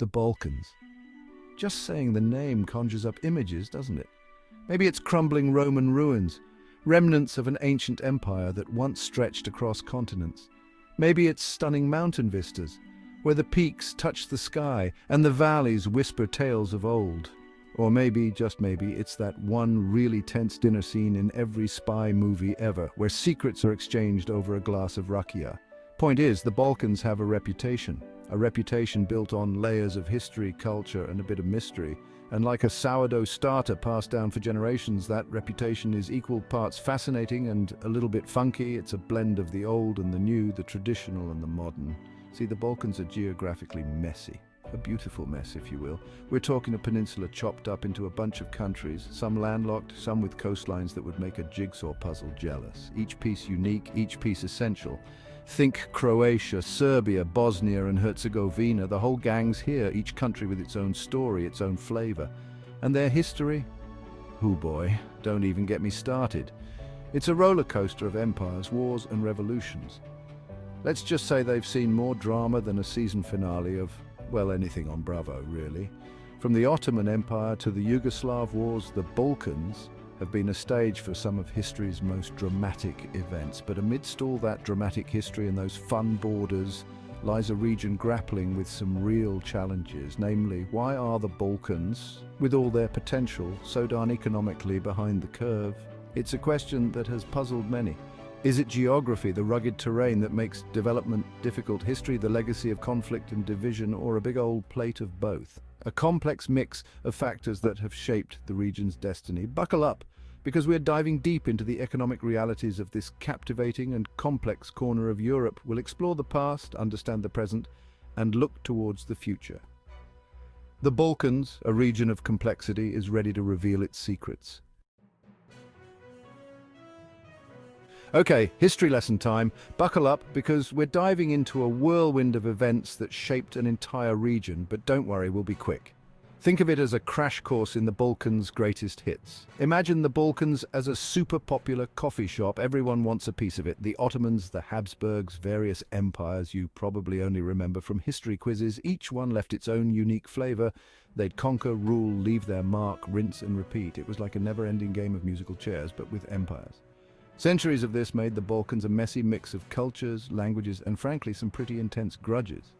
The Balkans. Just saying the name conjures up images, doesn't it? Maybe it's crumbling Roman ruins, remnants of an ancient empire that once stretched across continents. Maybe it's stunning mountain vistas, where the peaks touch the sky and the valleys whisper tales of old. Or maybe, just maybe, it's that one really tense dinner scene in every spy movie ever, where secrets are exchanged over a glass of rakia. Point is, the Balkans have a reputation built on layers of history, culture, and a bit of mystery. And like a sourdough starter passed down for generations, that reputation is equal parts fascinating and a little bit funky. It's a blend of the old and the new, the traditional and the modern. See, the Balkans are geographically messy. A beautiful mess, if you will. We're talking a peninsula chopped up into a bunch of countries, some landlocked, some with coastlines that would make a jigsaw puzzle jealous. Each piece unique, each piece essential. Think Croatia, Serbia, Bosnia and Herzegovina. The whole gang's here, each country with its own story, its own flavor. And their history? Oh boy, don't even get me started. It's a roller coaster of empires, wars and revolutions. Let's just say they've seen more drama than a season finale of, well, anything on Bravo, really. From the Ottoman Empire to the Yugoslav wars, the Balkans have been a stage for some of history's most dramatic events. But amidst all that dramatic history and those fun borders lies a region grappling with some real challenges. Namely, why are the Balkans, with all their potential, so darn economically behind the curve? It's a question that has puzzled many. Is it geography, the rugged terrain that makes development difficult, history, the legacy of conflict and division, or a big old plate of both? A complex mix of factors that have shaped the region's destiny. Buckle up, because we're diving deep into the economic realities of this captivating and complex corner of Europe. We'll explore the past, understand the present, and look towards the future. The Balkans, a region of complexity, is ready to reveal its secrets. Okay, history lesson time. Buckle up, because we're diving into a whirlwind of events that shaped an entire region, but don't worry, we'll be quick. Think of it as a crash course in the Balkans' greatest hits. Imagine the Balkans as a super popular coffee shop. Everyone wants a piece of it. The Ottomans, the Habsburgs, various empires you probably only remember from history quizzes. Each one left its own unique flavor. They'd conquer, rule, leave their mark, rinse and repeat. It was like a never-ending game of musical chairs, but with empires. Centuries of this made the Balkans a messy mix of cultures, languages, and frankly, some pretty intense grudges.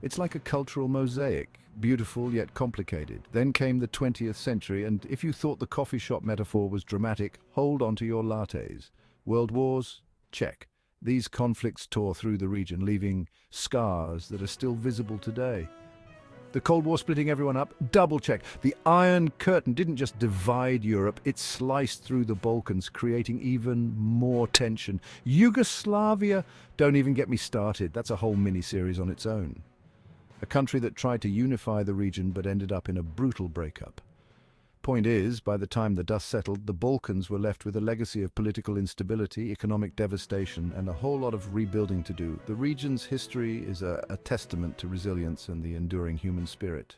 It's like a cultural mosaic, beautiful yet complicated. Then came the 20th century, and if you thought the coffee shop metaphor was dramatic, hold on to your lattes. World wars? Check. These conflicts tore through the region, leaving scars that are still visible today. The Cold War splitting everyone up? Double check. The Iron Curtain didn't just divide Europe, it sliced through the Balkans, creating even more tension. Yugoslavia? Don't even get me started. That's a whole mini-series on its own. A country that tried to unify the region but ended up in a brutal breakup. Point is, by the time the dust settled, the Balkans were left with a legacy of political instability, economic devastation, and a whole lot of rebuilding to do. The region's history is a testament to resilience and the enduring human spirit.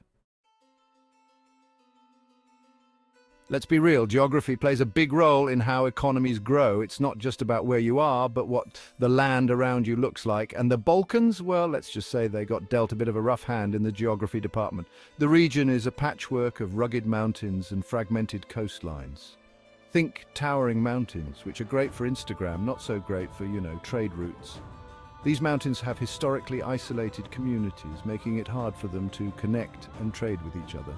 Let's be real, geography plays a big role in how economies grow. It's not just about where you are, but what the land around you looks like. And the Balkans, well, let's just say they got dealt a bit of a rough hand in the geography department. The region is a patchwork of rugged mountains and fragmented coastlines. Think towering mountains, which are great for Instagram, not so great for, trade routes. These mountains have historically isolated communities, making it hard for them to connect and trade with each other.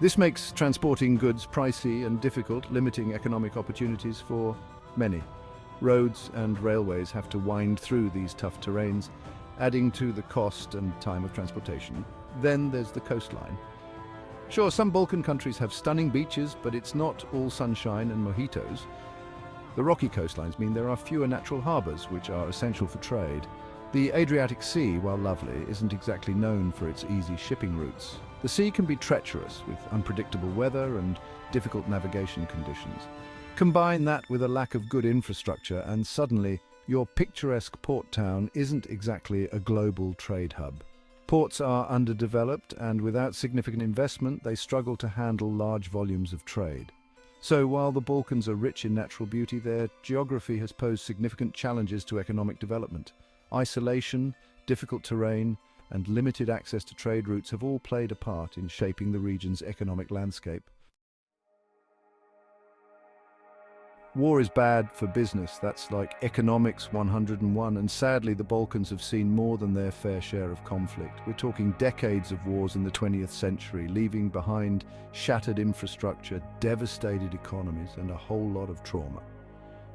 This makes transporting goods pricey and difficult, limiting economic opportunities for many. Roads and railways have to wind through these tough terrains, adding to the cost and time of transportation. Then there's the coastline. Sure, some Balkan countries have stunning beaches, but it's not all sunshine and mojitos. The rocky coastlines mean there are fewer natural harbors, which are essential for trade. The Adriatic Sea, while lovely, isn't exactly known for its easy shipping routes. The sea can be treacherous, with unpredictable weather and difficult navigation conditions. Combine that with a lack of good infrastructure, and suddenly your picturesque port town isn't exactly a global trade hub. Ports are underdeveloped, and without significant investment, they struggle to handle large volumes of trade. So while the Balkans are rich in natural beauty, their geography has posed significant challenges to economic development. Isolation, difficult terrain, and limited access to trade routes have all played a part in shaping the region's economic landscape. War is bad for business, that's like economics 101, and sadly the Balkans have seen more than their fair share of conflict. We're talking decades of wars in the 20th century, leaving behind shattered infrastructure, devastated economies, and a whole lot of trauma.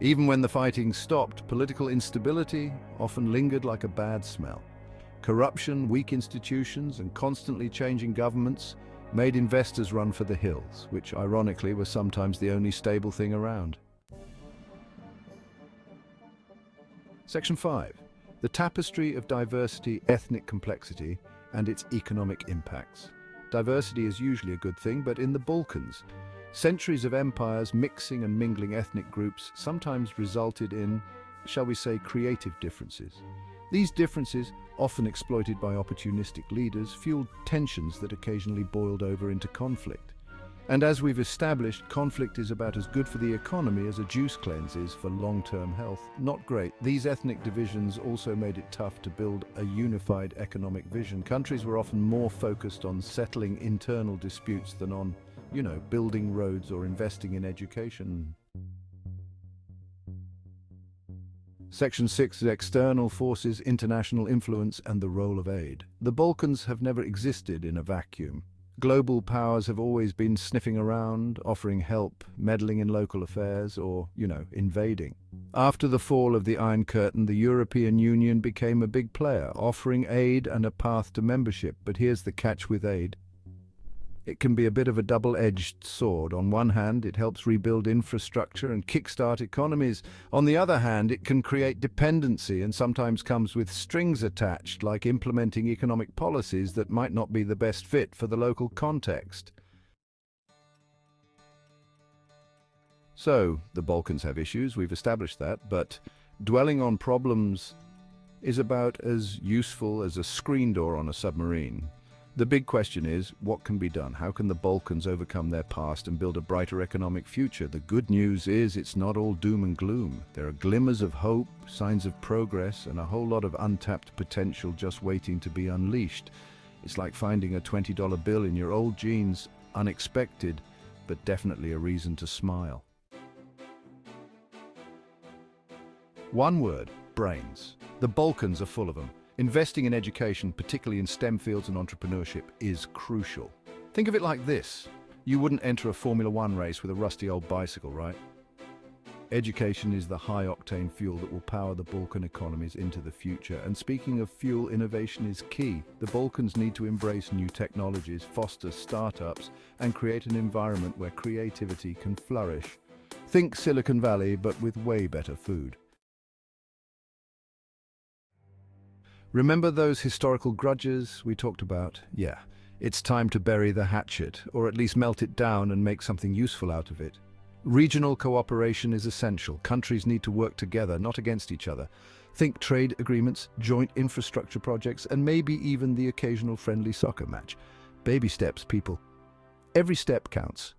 Even when the fighting stopped, political instability often lingered like a bad smell. Corruption, weak institutions, and constantly changing governments made investors run for the hills, which ironically were sometimes the only stable thing around. Section 5. The tapestry of diversity, ethnic complexity, and its economic impacts. Diversity is usually a good thing, but in the Balkans, centuries of empires mixing and mingling ethnic groups sometimes resulted in, shall we say, creative differences. These differences, often exploited by opportunistic leaders, fueled tensions that occasionally boiled over into conflict. And as we've established, conflict is about as good for the economy as a juice cleanse is for long-term health. Not great. These ethnic divisions also made it tough to build a unified economic vision. Countries were often more focused on settling internal disputes than on, building roads or investing in education. Section 6 is external forces, international influence, and the role of aid. The Balkans have never existed in a vacuum. Global powers have always been sniffing around, offering help, meddling in local affairs, or, invading. After the fall of the Iron Curtain, the European Union became a big player, offering aid and a path to membership. But here's the catch with aid. It can be a bit of a double-edged sword. On one hand, it helps rebuild infrastructure and kickstart economies. On the other hand, it can create dependency and sometimes comes with strings attached, like implementing economic policies that might not be the best fit for the local context. So, the Balkans have issues, we've established that, but dwelling on problems is about as useful as a screen door on a submarine. The big question is, what can be done? How can the Balkans overcome their past and build a brighter economic future? The good news is it's not all doom and gloom. There are glimmers of hope, signs of progress, and a whole lot of untapped potential just waiting to be unleashed. It's like finding a $20 bill in your old jeans, unexpected, but definitely a reason to smile. One word, brains. The Balkans are full of them. Investing in education, particularly in STEM fields and entrepreneurship, is crucial. Think of it like this. You wouldn't enter a Formula One race with a rusty old bicycle, right? Education is the high-octane fuel that will power the Balkan economies into the future. And speaking of fuel, innovation is key. The Balkans need to embrace new technologies, foster startups, and create an environment where creativity can flourish. Think Silicon Valley, but with way better food. Remember those historical grudges we talked about? Yeah, it's time to bury the hatchet, or at least melt it down and make something useful out of it. Regional cooperation is essential. Countries need to work together, not against each other. Think trade agreements, joint infrastructure projects, and maybe even the occasional friendly soccer match. Baby steps, people. Every step counts.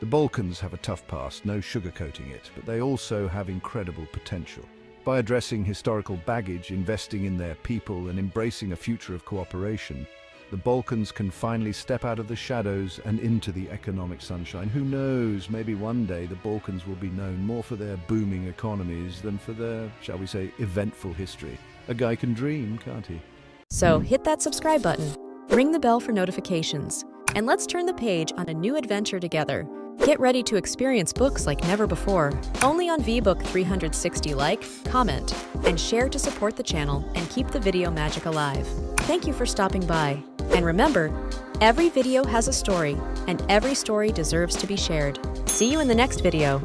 The Balkans have a tough past, no sugarcoating it, but they also have incredible potential. By addressing historical baggage, investing in their people, and embracing a future of cooperation, the Balkans can finally step out of the shadows and into the economic sunshine. Who knows, maybe one day the Balkans will be known more for their booming economies than for their, shall we say, eventful history. A guy can dream, can't he? So hit that subscribe button, ring the bell for notifications, and let's turn the page on a new adventure together. Get ready to experience books like never before, only on VBook 360. Like, comment, and share to support the channel and keep the video magic alive. Thank you for stopping by. And remember, every video has a story, and every story deserves to be shared. See you in the next video.